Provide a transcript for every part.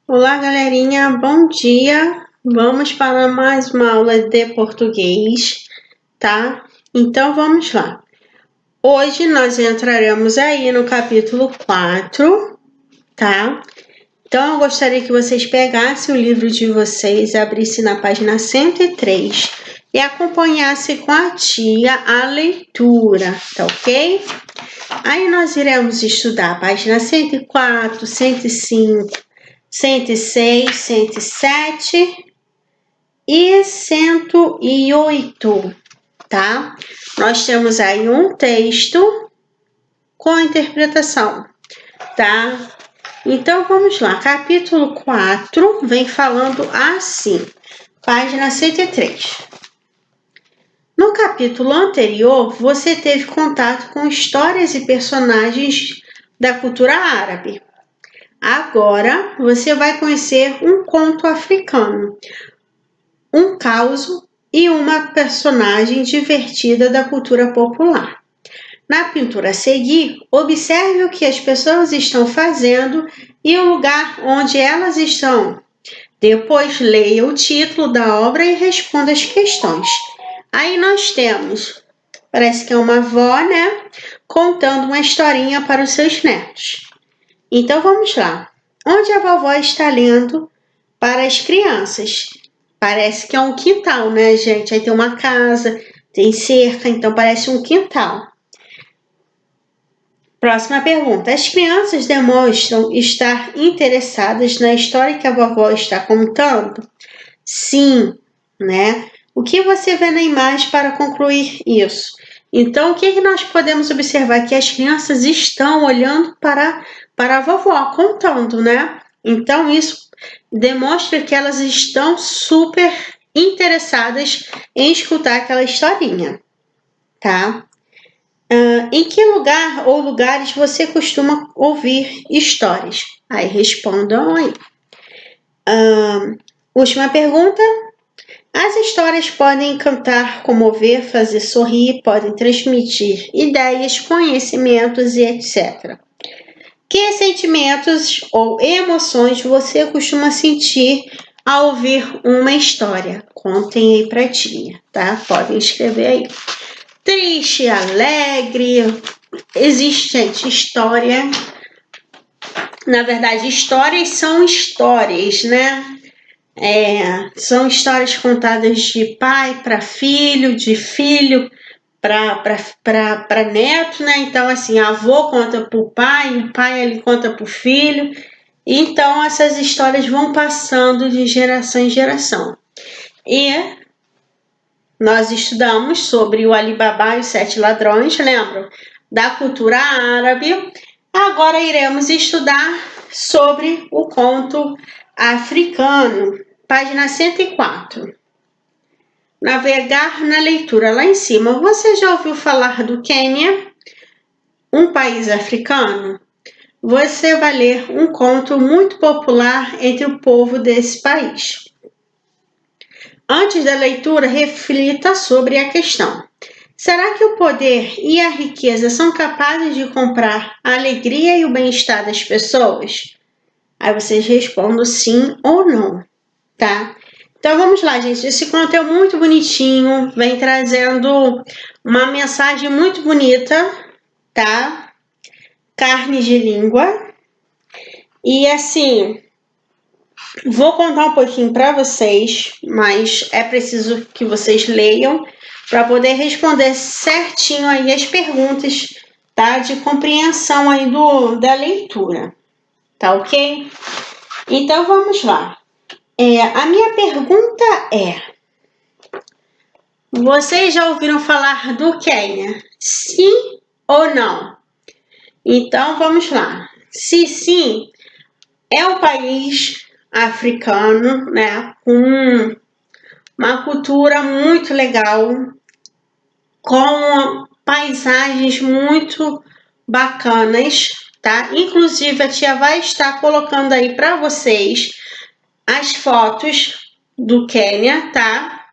Olá, galerinha, bom dia. Vamos para mais uma aula de português, tá? Então vamos lá. Hoje nós entraremos aí no capítulo 4, tá? Então eu gostaria que vocês pegassem o livro de vocês, abrissem na página 103 e acompanhassem com a tia a leitura, tá ok? Aí nós iremos estudar a página 104, 105, 106, 107 e 108, tá? Nós temos aí um texto com interpretação, tá? Então vamos lá, capítulo 4 vem falando assim, página 103. No capítulo anterior, você teve contato com histórias e personagens da cultura árabe. Agora você vai conhecer um conto africano, um causo e uma personagem divertida da cultura popular. Na pintura a seguir, observe o que as pessoas estão fazendo e o lugar onde elas estão. Depois leia o título da obra e responda as questões. Aí nós temos, parece que é uma avó, né? Contando uma historinha para os seus netos. Então vamos lá. Onde a vovó está lendo para as crianças? Parece que é um quintal, né, gente? Aí tem uma casa, tem cerca, então parece um quintal. Próxima pergunta. As crianças demonstram estar interessadas na história que a vovó está contando? Sim, né? O que você vê na imagem para concluir isso? Então, o que nós podemos observar? Que as crianças estão olhando para a vovó, contando, né? Então, isso demonstra que elas estão super interessadas em escutar aquela historinha, tá? Em que lugar ou lugares você costuma ouvir histórias? Aí respondam aí. Última pergunta. As histórias podem encantar, comover, fazer sorrir, podem transmitir ideias, conhecimentos e etc. Que sentimentos ou emoções você costuma sentir ao ouvir uma história? Contem aí pra tia, tá? Podem escrever aí. Triste, alegre, existe, gente, história. Na verdade, histórias são histórias, né? São histórias contadas de pai para filho, de filho para neto, né? Então, assim, a avó conta para o pai ele conta para o filho. Então, essas histórias vão passando de geração em geração. E nós estudamos sobre o Alibaba e os 7 ladrões, lembram? Da cultura árabe. Agora iremos estudar sobre o conto africano, página 104. Navegar na leitura, lá em cima. Você já ouviu falar do Quênia? Um país africano? Você vai ler um conto muito popular entre o povo desse país. Antes da leitura, reflita sobre a questão. Será que o poder e a riqueza são capazes de comprar a alegria e o bem-estar das pessoas? Aí vocês respondam sim ou não, tá? Então vamos lá, gente. Esse conto é muito bonitinho, vem trazendo uma mensagem muito bonita, tá? Carne de língua. E assim, vou contar um pouquinho para vocês, mas é preciso que vocês leiam para poder responder certinho aí as perguntas, tá? De compreensão aí da leitura, tá ok? Então vamos lá. A minha pergunta é: vocês já ouviram falar do Quênia? Sim ou não? Então vamos lá. Se sim, é um país africano, né, com uma cultura muito legal, com paisagens muito bacanas, tá? Inclusive a tia vai estar colocando aí para vocês as fotos do Quênia, tá?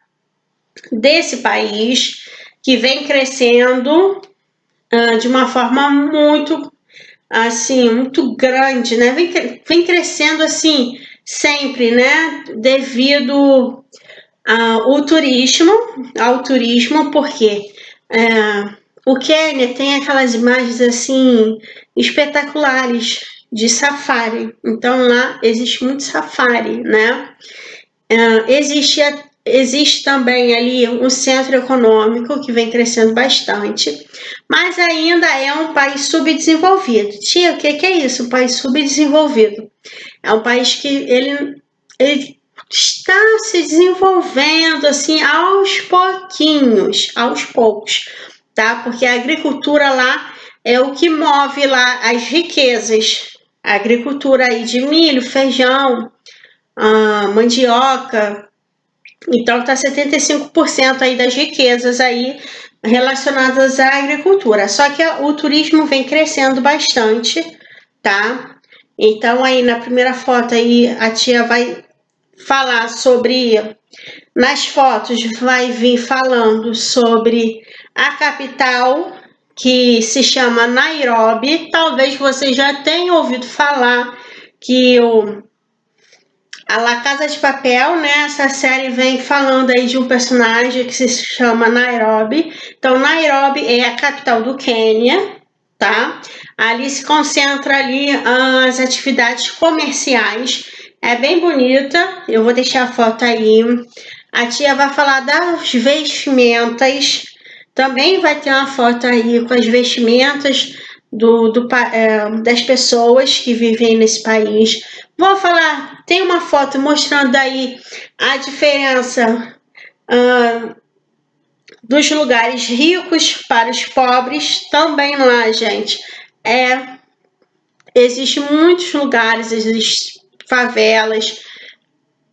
Desse país que vem crescendo de uma forma muito, assim, muito grande, né? Vem crescendo, assim, sempre, né, devido ao turismo, porque o Quênia tem aquelas imagens assim espetaculares de safari. Então lá existe muito safari, né? Existe também ali um centro econômico que vem crescendo bastante, mas ainda é um país subdesenvolvido. Tia, o que é isso? Um país subdesenvolvido. É um país que ele está se desenvolvendo assim aos poucos, tá? Porque a agricultura lá é o que move lá as riquezas. A agricultura aí de milho, feijão, mandioca. Então tá 75% aí das riquezas aí relacionadas à agricultura. Só que o turismo vem crescendo bastante, tá? Então aí na primeira foto aí a tia vai falar sobre, nas fotos vai vir falando sobre a capital, que se chama Nairobi. Talvez você já tenha ouvido falar que a La Casa de Papel, né? Essa série vem falando aí de um personagem que se chama Nairobi. Então, Nairobi é a capital do Quênia, tá? Ali se concentra ali as atividades comerciais. É bem bonita. Eu vou deixar a foto aí. A tia vai falar das vestimentas. Também vai ter uma foto aí com as vestimentas das pessoas que vivem nesse país. Vou falar, tem uma foto mostrando aí a diferença dos lugares ricos para os pobres. Também lá, gente, existem muitos lugares, existem favelas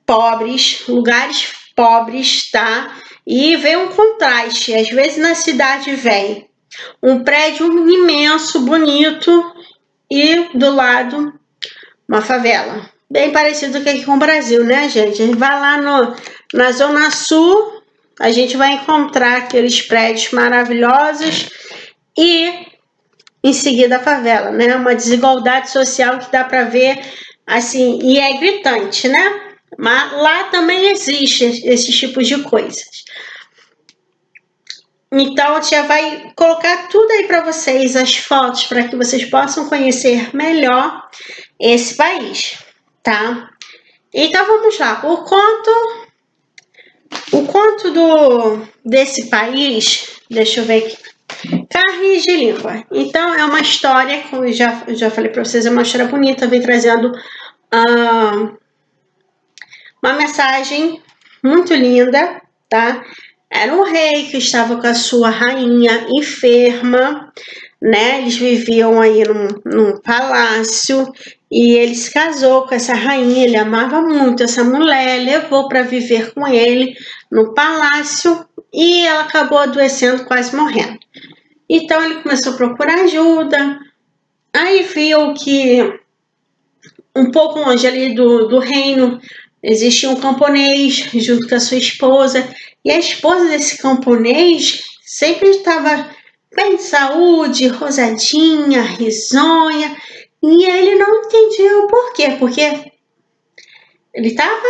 pobres, lugares pobres, tá? E vem um contraste. Às vezes na cidade vem um prédio imenso, bonito, e do lado uma favela. Bem parecido com aqui com o Brasil, né, gente? A gente vai lá na Zona Sul, a gente vai encontrar aqueles prédios maravilhosos e em seguida a favela, né? Uma desigualdade social que dá para ver, assim, e é gritante, né? Mas lá também existe esses tipos de coisas. Então, a tia vai colocar tudo aí para vocês, as fotos, para que vocês possam conhecer melhor esse país, tá? Então, vamos lá. O conto desse país, deixa eu ver aqui. Carne de língua. Então, é uma história, como eu já falei para vocês, é uma história bonita, vem trazendo uma mensagem muito linda, tá? Era um rei que estava com a sua rainha enferma, né? Eles viviam aí num palácio e ele se casou com essa rainha. Ele amava muito essa mulher, levou para viver com ele no palácio e ela acabou adoecendo, quase morrendo. Então ele começou a procurar ajuda. Aí viu que um pouco longe ali do reino existia um camponês junto com a sua esposa, e a esposa desse camponês sempre estava bem de saúde, rosadinha, risonha, e ele não entendia o porquê, porque ele estava,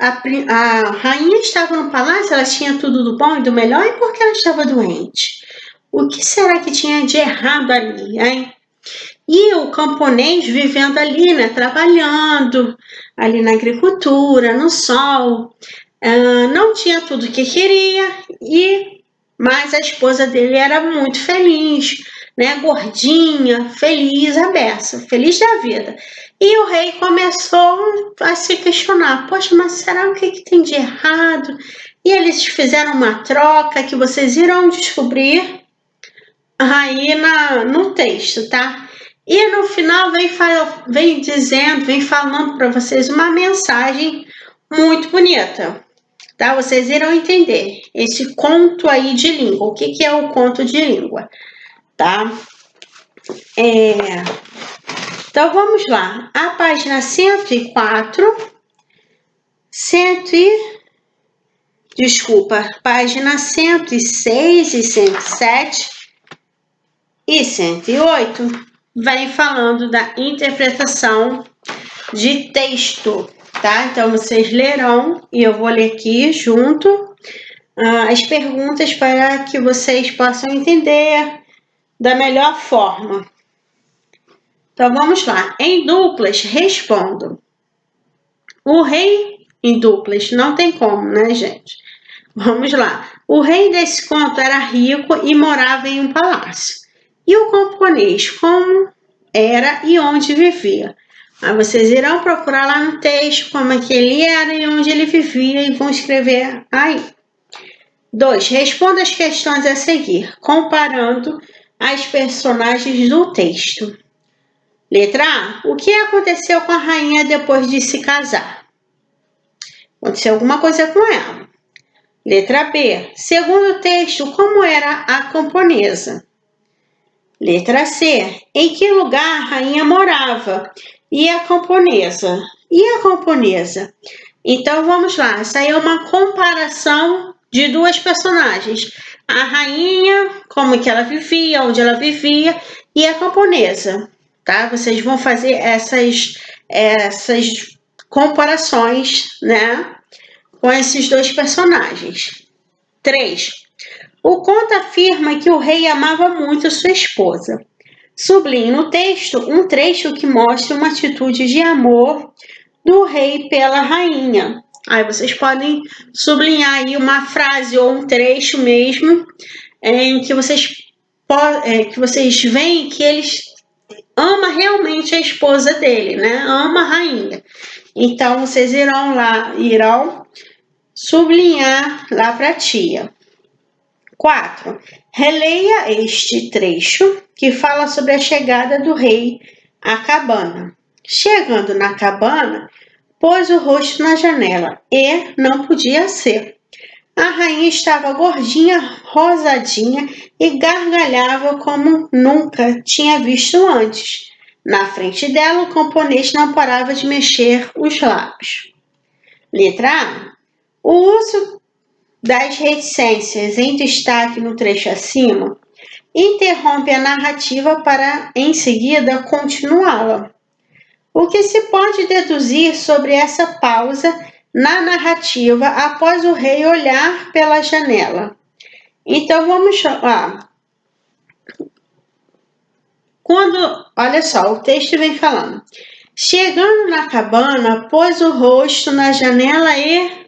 a rainha estava no palácio, ela tinha tudo do bom e do melhor, e por que ela estava doente? O que será que tinha de errado ali, hein? E o camponês vivendo ali, né, trabalhando ali na agricultura, no sol, não tinha tudo o que queria, mas a esposa dele era muito feliz, né, gordinha, feliz, a beça, feliz da vida. E o rei começou a se questionar, poxa, mas será o que tem de errado? E eles fizeram uma troca que vocês irão descobrir aí no texto, tá? E no final vem dizendo, vem falando para vocês uma mensagem muito bonita, tá? Vocês irão entender esse conto aí de língua. O que é o conto de língua, tá? Então vamos lá. A página 104, página 106 e 107 e 108 vem falando da interpretação de texto, tá? Então, vocês lerão e eu vou ler aqui junto as perguntas para que vocês possam entender da melhor forma. Então, vamos lá. Em duplas, respondo. O rei em duplas, não tem como, né, gente? Vamos lá. O rei desse conto era rico e morava em um palácio. E o camponês, como era e onde vivia? Aí vocês irão procurar lá no texto como é que ele era e onde ele vivia e vão escrever aí. 2. Responda as questões a seguir, comparando as personagens do texto. Letra A. O que aconteceu com a rainha depois de se casar? Aconteceu alguma coisa com ela. Letra B. Segundo o texto, como era a camponesa? Letra C. Em que lugar a rainha morava? E a camponesa? Então vamos lá. Essa aí é uma comparação de duas personagens. A rainha, como que ela vivia, onde ela vivia, e a camponesa. Tá? Vocês vão fazer essas comparações, né? Com esses dois personagens. 3. O conto afirma que o rei amava muito sua esposa. Sublinhe no texto um trecho que mostra uma atitude de amor do rei pela rainha. Aí vocês podem sublinhar aí uma frase ou um trecho mesmo em que vocês veem que ele ama realmente a esposa dele, né? Ama a rainha. Então vocês irão sublinhar lá para a tia. 4. Releia este trecho que fala sobre a chegada do rei à cabana. Chegando na cabana, pôs o rosto na janela e não podia ser. A rainha estava gordinha, rosadinha e gargalhava como nunca tinha visto antes. Na frente dela, o camponês não parava de mexer os lábios. Letra A. O uso das reticências em destaque no trecho acima interrompe a narrativa para, em seguida, continuá-la. O que se pode deduzir sobre essa pausa na narrativa após o rei olhar pela janela? Então, vamos lá. Olha só, o texto vem falando. Chegando na cabana, pôs o rosto na janela e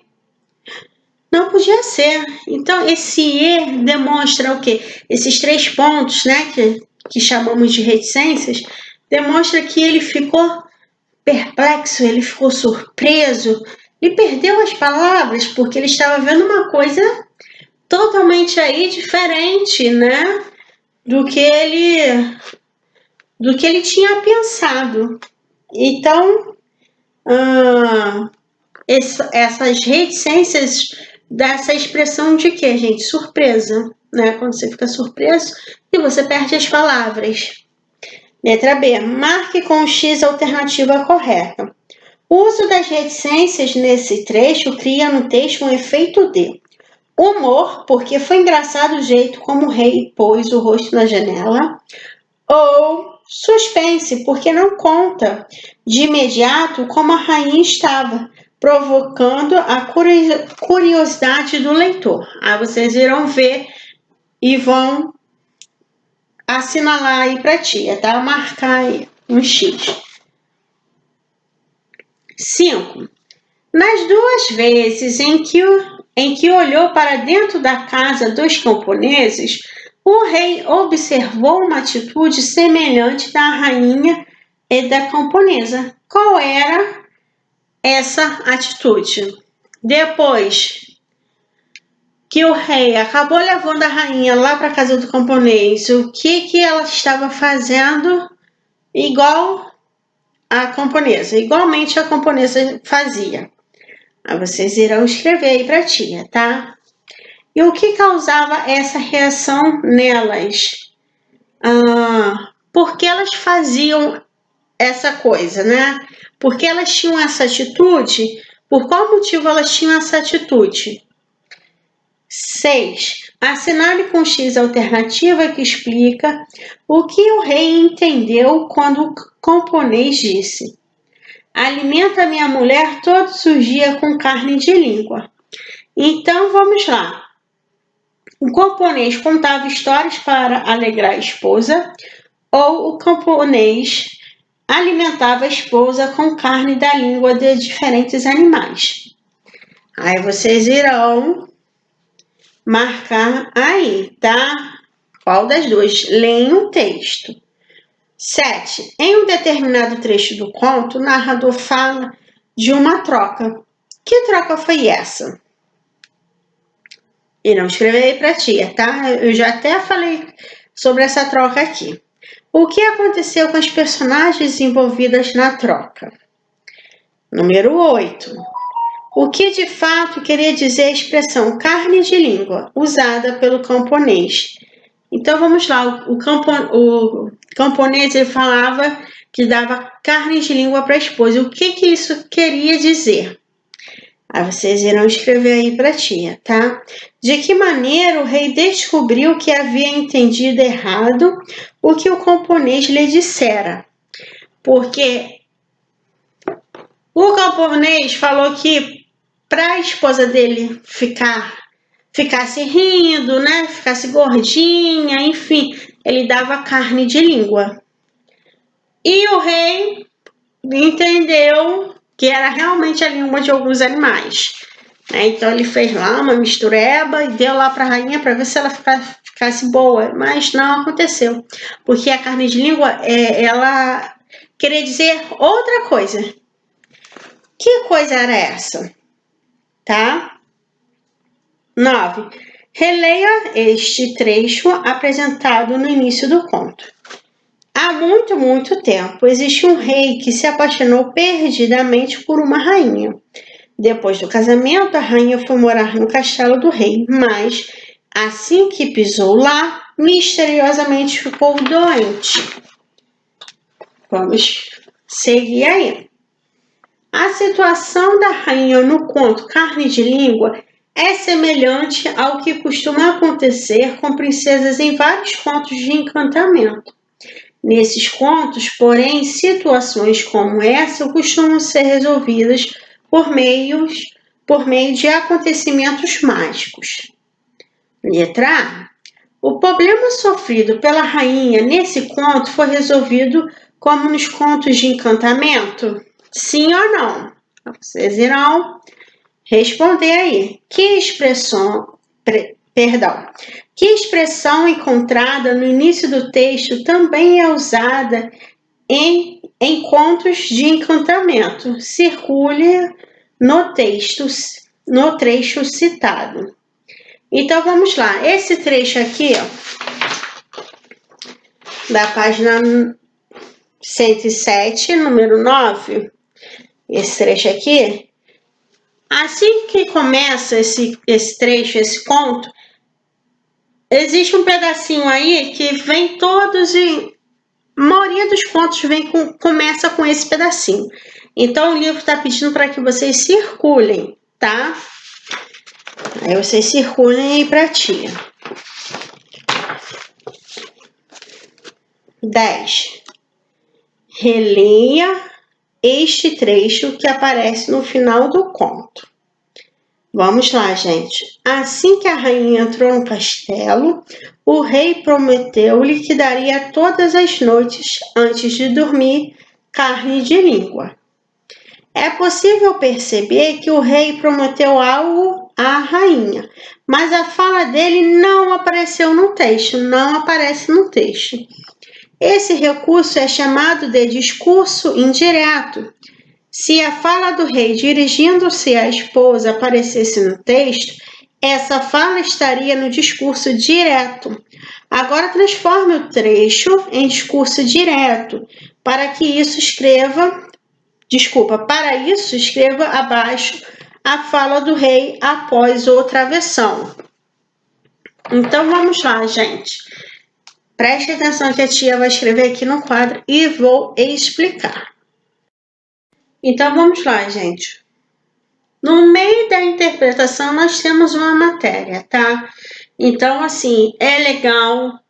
não podia ser. Então, esse E demonstra o quê? Esses 3 pontos, né, que chamamos de reticências, demonstra que ele ficou perplexo, ele ficou surpreso, ele perdeu as palavras, porque ele estava vendo uma coisa totalmente aí diferente, né, do que ele tinha pensado. Então, essas reticências dessa expressão de quê, gente? Surpresa, né? Quando você fica surpreso e você perde as palavras. Letra B. Marque com o X a alternativa correta. O uso das reticências nesse trecho cria no texto um efeito de humor, porque foi engraçado o jeito como o rei pôs o rosto na janela, ou suspense, porque não conta de imediato como a rainha estava, provocando a curiosidade do leitor. Aí vocês irão ver e vão assinalar aí para a tia, tá? Marcar aí um X. 5. Nas 2 vezes em que olhou para dentro da casa dos camponeses, o rei observou uma atitude semelhante da rainha e da camponesa. Qual era essa atitude? Depois que o rei acabou levando a rainha lá para a casa do camponês, o que ela estava fazendo igualmente a camponesa fazia? Aí vocês irão escrever aí para a tia, tá? E o que causava essa reação nelas? Por que elas faziam essa coisa, né? Por que elas tinham essa atitude? Por qual motivo elas tinham essa atitude? 6. Assinale com X a alternativa que explica o que o rei entendeu quando o camponês disse: alimenta minha mulher todos os dias com carne de língua. Então, vamos lá. O camponês contava histórias para alegrar a esposa, ou o camponês alimentava a esposa com carne da língua de diferentes animais. Aí vocês irão marcar aí, tá? Qual das duas? Leem o texto. 7. Em um determinado trecho do conto, o narrador fala de uma troca. Que troca foi essa? Irão escrever aí para tia, tá? Eu já até falei sobre essa troca aqui. O que aconteceu com as personagens envolvidas na troca? Número 8. O que de fato queria dizer a expressão carne de língua, usada pelo camponês? Então vamos lá, o camponês ele falava que dava carne de língua para a esposa. O que isso queria dizer? Aí vocês irão escrever aí para a tia, tá? De que maneira o rei descobriu que havia entendido errado o que o camponês lhe dissera? Porque o camponês falou que para a esposa dele ficasse rindo, né? Ficasse gordinha, enfim, ele dava carne de língua. E o rei entendeu que era realmente a língua de alguns animais. Então ele fez lá uma mistureba e deu lá para a rainha para ver se ela ficasse boa, mas não aconteceu, porque a carne de língua ela queria dizer outra coisa. Que coisa era essa? Tá? 9. Releia este trecho apresentado no início do conto. Há muito, muito tempo existiu um rei que se apaixonou perdidamente por uma rainha. Depois do casamento, a rainha foi morar no castelo do rei, mas assim que pisou lá, misteriosamente ficou doente. Vamos seguir aí. A situação da rainha no conto Carne de Língua é semelhante ao que costuma acontecer com princesas em vários contos de encantamento. Nesses contos, porém, situações como essa costumam ser resolvidas por meio de acontecimentos mágicos. Letra A. O problema sofrido pela rainha nesse conto foi resolvido como nos contos de encantamento? Sim ou não? Vocês irão responder aí. Que expressão encontrada no início do texto também é usada em contos de encantamento? Circule no trecho citado. Então vamos lá. Esse trecho aqui, ó, da página 107, número 9, esse trecho aqui, assim que começa esse trecho, esse conto, existe um pedacinho aí que vem todos e a maioria dos contos começa com esse pedacinho. Então o livro está pedindo para que vocês circulem, tá? Aí vocês circulem aí para a tia. 10. Releia este trecho que aparece no final do conto. Vamos lá, gente. Assim que a rainha entrou no castelo, o rei prometeu-lhe que daria todas as noites, antes de dormir, carne de língua. É possível perceber que o rei prometeu algo à rainha, mas a fala dele não apareceu no texto, não aparece no texto. Esse recurso é chamado de discurso indireto. Se a fala do rei dirigindo-se à esposa aparecesse no texto, essa fala estaria no discurso direto. Agora transforme o trecho em discurso direto. Para isso, escreva abaixo a fala do rei após outra versão. Então vamos lá, gente. Preste atenção que a tia vai escrever aqui no quadro e vou explicar. Então vamos lá, gente. No meio da interpretação nós temos uma matéria, tá? Então, assim, é legal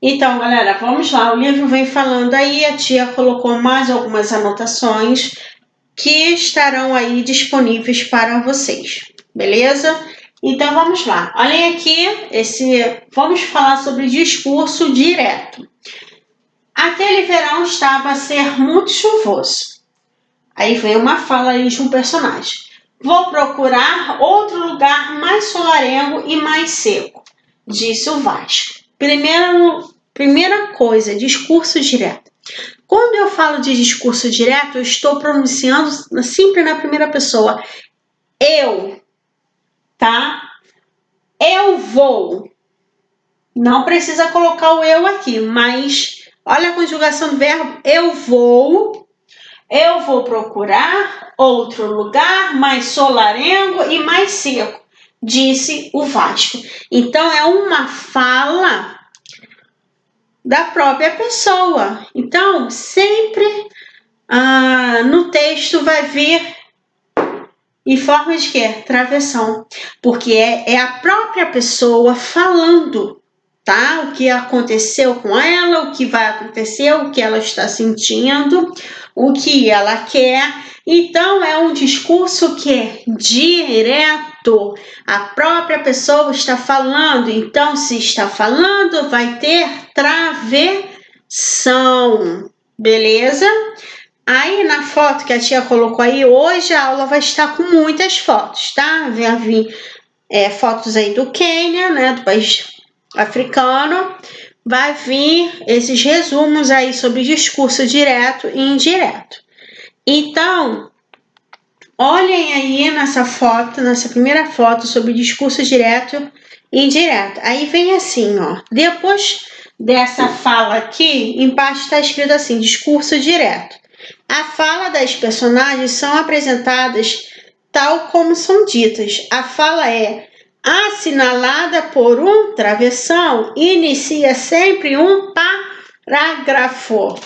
Então, galera, vamos lá. O livro vem falando aí, a tia colocou mais algumas anotações que estarão aí disponíveis para vocês, beleza? Então, vamos lá. Olhem aqui, vamos falar sobre discurso direto. Aquele verão estava a ser muito chuvoso. Aí vem uma fala aí de um personagem. Vou procurar outro lugar mais solarengo e mais seco, disse o Vasco. Primeira coisa, discurso direto. Quando eu falo de discurso direto, eu estou pronunciando sempre na primeira pessoa. Eu, tá? Eu vou. Não precisa colocar o eu aqui, mas olha a conjugação do verbo. Eu vou procurar outro lugar mais solarengo e mais seco, disse o Vasco. Então, é uma fala da própria pessoa. Então, sempre no texto vai vir em forma de quê? Travessão. Porque é a própria pessoa falando, tá? O que aconteceu com ela, o que vai acontecer, o que ela está sentindo, o que ela quer. Então, é um discurso que é direto. A própria pessoa está falando. Então, se está falando, vai ter travessão. Beleza? Aí, na foto que a tia colocou aí, hoje a aula vai estar com muitas fotos, tá? Vai vir fotos aí do Quênia, né? Do país africano. Vai vir esses resumos aí sobre discurso direto e indireto. Então, olhem aí nessa foto, nessa primeira foto sobre discurso direto e indireto. Aí vem assim, ó. Depois dessa fala aqui, embaixo está escrito assim, discurso direto. A fala das personagens são apresentadas tal como são ditas. A fala é assinalada por um travessão e inicia sempre um parágrafo.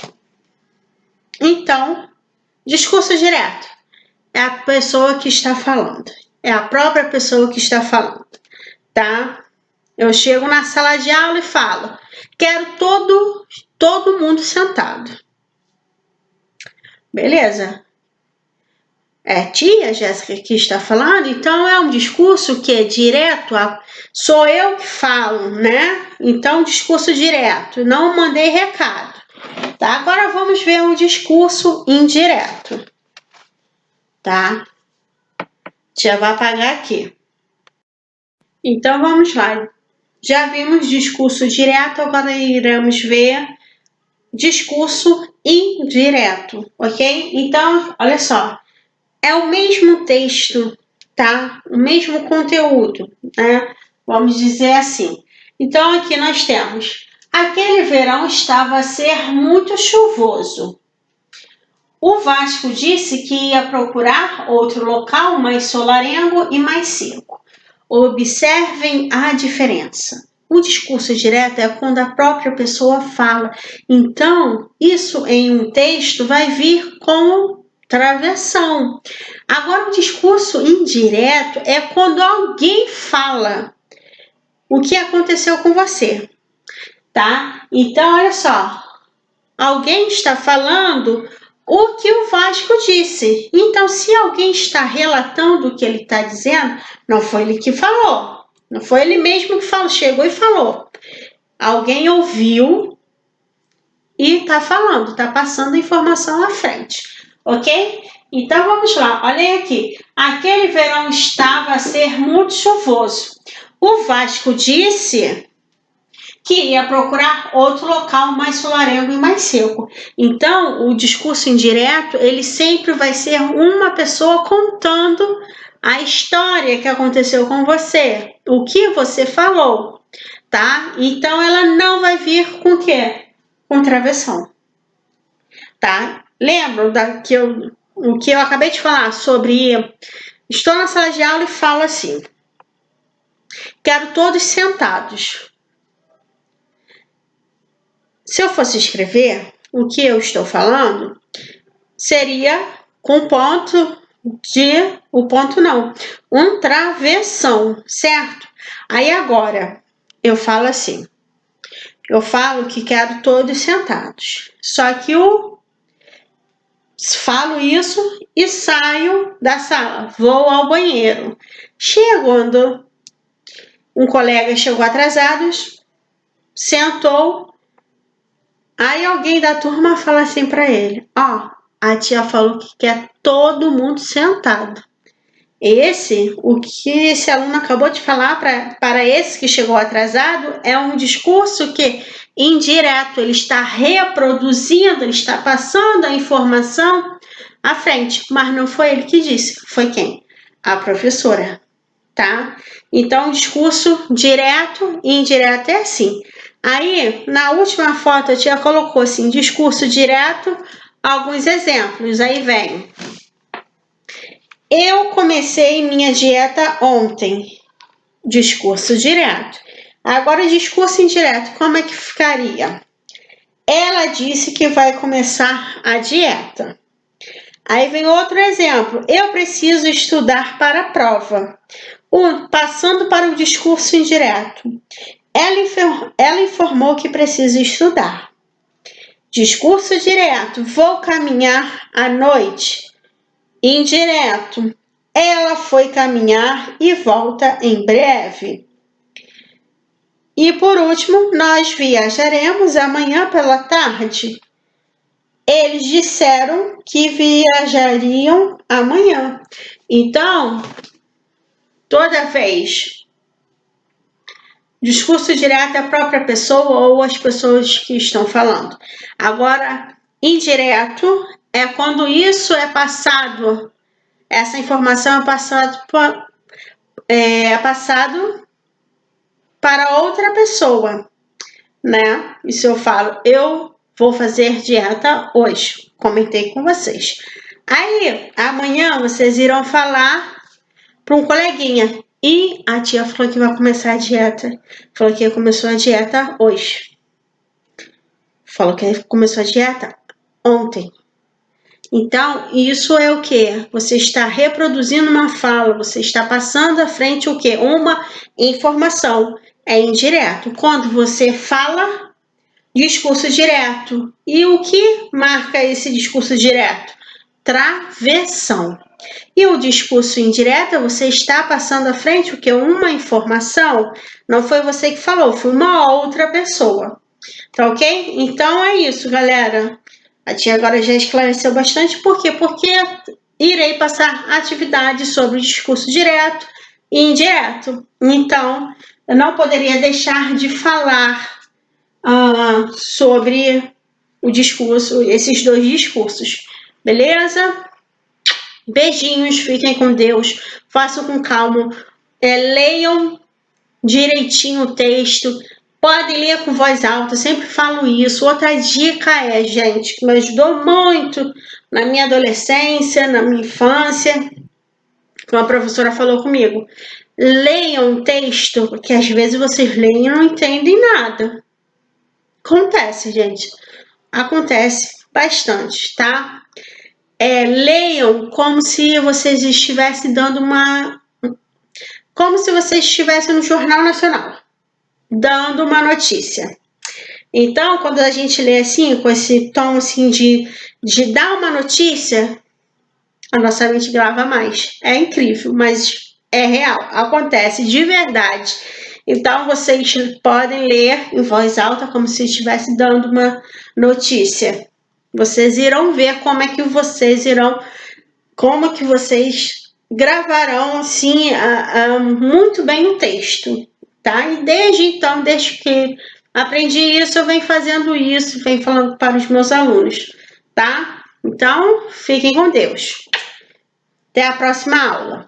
Então, discurso direto é a pessoa que está falando. É a própria pessoa que está falando, tá? Eu chego na sala de aula e falo, quero todo mundo sentado. Beleza? É tia Jéssica que está falando, então é um discurso que é direto, sou eu que falo, né? Então, discurso direto, não mandei recado. Tá? Agora vamos ver um discurso indireto. Tá? Já vai apagar aqui. Então, vamos lá. Já vimos discurso direto, agora iremos ver discurso indireto, ok? Então, olha só. É o mesmo texto, tá? O mesmo conteúdo, né? Vamos dizer assim. Então, aqui nós temos: aquele verão estava a ser muito chuvoso. O Vasco disse que ia procurar outro local mais solarengo e mais seco. Observem a diferença. O discurso direto é quando a própria pessoa fala. Então, isso em um texto vai vir com travessão. Agora, o discurso indireto é quando alguém fala o que aconteceu com você, tá? Então, olha só, alguém está falando o que o Vasco disse. Então, se alguém está relatando o que ele está dizendo, não foi ele que falou, não foi ele mesmo que falou, chegou e falou. Alguém ouviu e está falando, está passando a informação à frente, ok? Então, vamos lá, olhem aqui. Aquele verão estava a ser muito chuvoso. O Vasco disse que ia procurar outro local mais solarengo e mais seco. Então, o discurso indireto, ele sempre vai ser uma pessoa contando a história que aconteceu com você, o que você falou, tá? Então, ela não vai vir com o quê? Com travessão, tá? Lembra o que eu acabei de falar sobre estou na sala de aula e falo assim, quero todos sentados. Se eu fosse escrever o que eu estou falando, seria com um travessão, certo? Aí agora eu falo assim, eu falo que quero todos sentados. Só que eu falo isso e saio da sala, vou ao banheiro. Chegando, um colega chegou atrasado, sentou, aí alguém da turma fala assim para ele: ó, a tia falou que quer todo mundo sentado. O que esse aluno acabou de falar para esse que chegou atrasado é um discurso que indireto, ele está reproduzindo, ele está passando a informação à frente, mas não foi ele que disse, foi quem? A professora, tá? Então, discurso direto e indireto é assim. Aí, na última foto, a tia colocou assim, discurso direto, alguns exemplos, aí vem: eu comecei minha dieta ontem. Discurso direto. Agora, discurso indireto, como é que ficaria? Ela disse que vai começar a dieta. Aí vem outro exemplo. Eu preciso estudar para a prova. Passando para o discurso indireto. Ela informou que precisa estudar. Discurso direto. Vou caminhar à noite. Indireto. Ela foi caminhar e volta em breve. E por último, nós viajaremos amanhã pela tarde. Eles disseram que viajariam amanhã. Então, toda vez, discurso direto é a própria pessoa ou as pessoas que estão falando. Agora, indireto é quando isso é passado. Essa informação é passado para outra pessoa, né? Isso eu falo, eu vou fazer dieta hoje, comentei com vocês. Aí, amanhã vocês irão falar para um coleguinha. E a tia falou que vai começar a dieta. Falou que começou a dieta hoje. Falou que começou a dieta ontem. Então, isso é o que? Você está reproduzindo uma fala, você está passando à frente o que? Uma informação. É indireto. Quando você fala, discurso direto. E o que marca esse discurso direto? Travessão. E o discurso indireto, você está passando à frente o que? Uma informação. Não foi você que falou, foi uma outra pessoa. Tá ok? Então é isso, galera. A tia agora já esclareceu bastante. Por quê? Porque irei passar atividades sobre discurso direto e indireto. Então, eu não poderia deixar de falar sobre o discurso, esses dois discursos. Beleza? Beijinhos, fiquem com Deus. Façam com calma. Leiam direitinho o texto. Podem ler com voz alta, sempre falo isso. Outra dica é, gente, que me ajudou muito na minha adolescência, na minha infância, que uma professora falou comigo. Leiam o texto, porque às vezes vocês leem e não entendem nada. Acontece, gente. Acontece bastante, tá? Leiam como se vocês estivessem dando como se vocês estivessem no Jornal Nacional, dando uma notícia. Então, quando a gente lê assim, com esse tom assim de dar uma notícia, a nossa mente grava mais. É incrível, mas é real, acontece de verdade. Então, vocês podem ler em voz alta como se estivesse dando uma notícia. Vocês irão ver como é que vocês gravarão assim muito bem o texto, tá? E desde então, desde que aprendi isso, eu venho fazendo isso, venho falando para os meus alunos, tá? Então, fiquem com Deus. Até a próxima aula.